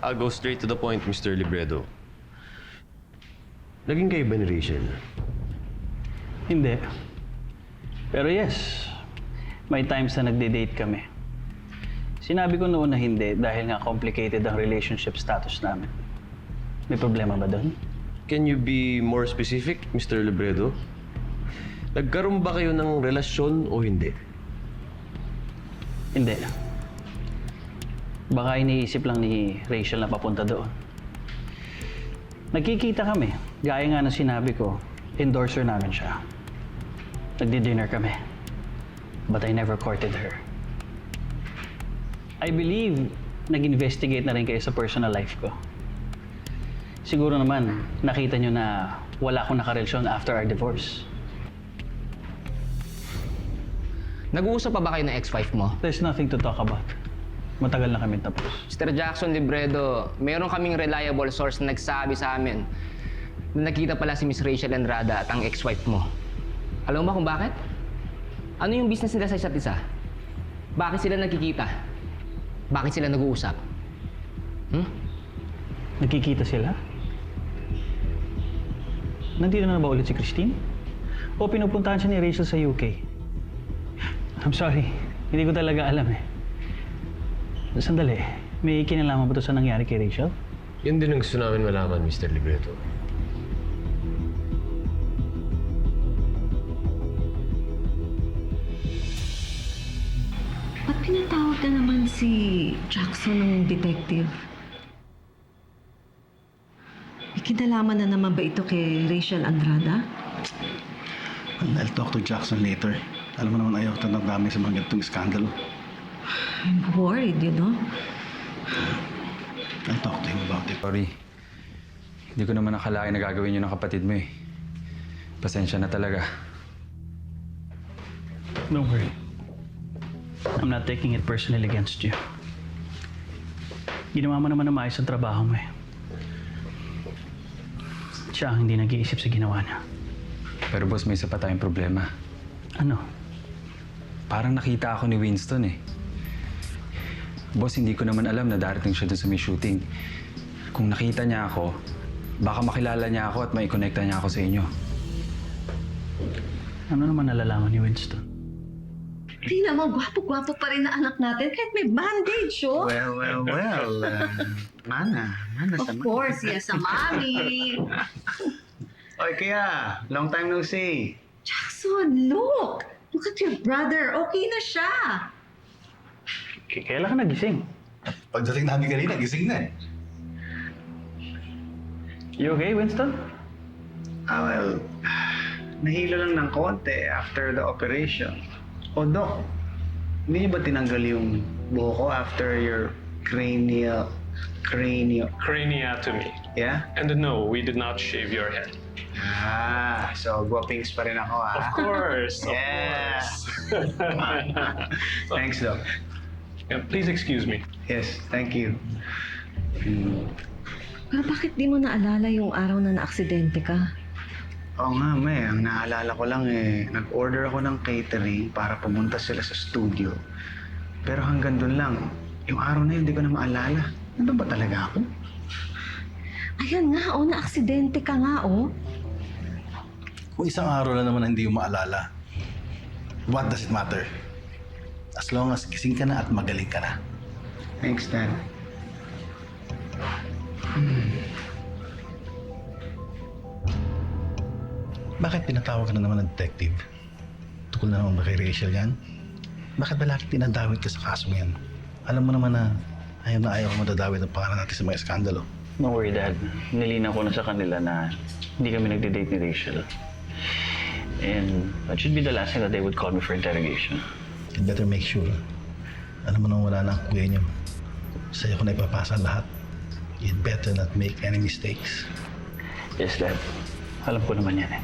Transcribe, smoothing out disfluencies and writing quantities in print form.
I'll go straight to the point, Mr. Libredo. Naging kayo ba ni Rachel? Hindi. Pero yes, may times na nagde-date kami. Sinabi ko noon na hindi dahil nga complicated ang relationship status namin. May problema ba doon? Can you be more specific, Mr. Libredo? Nagkaroon ba kayo ng relasyon o hindi? Hindi. Baka iniisip lang ni Rachel na papunta doon. Nagkikita kami. Gaya nga ng sinabi ko, endorser namin siya. Nagdi-dinner kami. But I never courted her. I believe nag-investigate na rin kayo sa personal life ko. Siguro naman, nakita nyo na wala akong nakarelasyon after our divorce. Nag-uusap pa ba kayo ng ex-wife mo? There's nothing to talk about. Matagal na kami tapos. Mr. Jackson Libredo, meron kaming reliable source na nagsabi sa amin na nakita pala si Miss Rachel Andrada at ang ex-wife mo. Alam mo ba kung bakit? Ano yung business nila sa isa't isa? Bakit sila nagkikita? Bakit sila nag-uusap? Nagkikita sila? Nandito na ba ulit si Christine? O pinupuntahan siya ni Rachel sa UK? I'm sorry, hindi ko talaga alam eh. Sandali, may kinalaman ba ito sa nangyari kay Rachel? Yun din ang gusto namin malaman, Mr. Libredo. Ba't pinatawag na naman si Jackson ng detective? May kinalaman na naman ba ito kay Rachel Andrada? I'll talk to Jackson later. Alam mo naman ayaw ito nagdami sa mga ganitong iskandalo. I'm worried, you know? I'll talk to him about it. Sorry. Hindi ko naman nakalain na gagawin yun ng kapatid mo eh. Pasensya na talaga. Don't worry. I'm not taking it personally against you. Ginawa mo naman na maayos ang trabaho mo eh. Siya ang hindi nag-iisip sa ginawa niya. Pero boss, may isa pa tayong problema. Ano? Parang nakita ako ni Winston eh. Boss, hindi ko naman alam na darating siya dun sa may shooting. Kung nakita niya ako, baka makilala niya ako at maikonnecta niya ako sa inyo. Ano naman nalalaman ni Winston? Hindi naman, gwapo-gwapo pa rin na anak natin kahit may bandage, oh. Well. Mana Of course, yes, sa mommy. Oy, kaya, long time no see. Jackson, look! Look at your brother. Okay na siya. Kailan ka nagising? Pagdating namin kanina, gising na eh. You okay, Winston? Well, nahilo lang ng konti after the operation. O, Doc, hindi niyo ba tinanggal yung buho ko after your cranial... Craniotomy. Yeah? And no, we did not shave your head. So guwapings pa rin ako, Of course, Yeah. of course. Thanks, Doc. Yeah, please excuse me. Yes, thank you. Pero bakit di mo naalala yung araw na naaksidente ka? Oo nga, May. Ang naalala ko lang nag-order ako ng catering para pumunta sila sa studio. Pero hanggang doon lang. Yung araw na yun, hindi ko na maalala. Ano ba talaga ako? Ayan nga, oh, naaksidente ka nga, oh. Kung isang araw lang naman hindi mo maalala, what does it matter? As long as gising ka na at magaling ka na. Thanks, Dad. Bakit pinatawag ka na naman ng detective? Tukol na naman ba kay Rachel yan? Bakit ba lagi tinadawit ka sa kasong yan? Alam mo naman na ayaw ko madadawit ang pangalan natin sa mga eskandalo. Don't worry, Dad. Nilinaw ko na sa kanila na hindi kami nagde-date ni Rachel. And that should be the last thing that they would call me for interrogation. You better make sure. Alam mo nang wala na ang kuya niyo. Sa'yo ko na ipapasa lahat. You'd better not make any mistakes. Yes, Dad. Alam ko naman yan eh.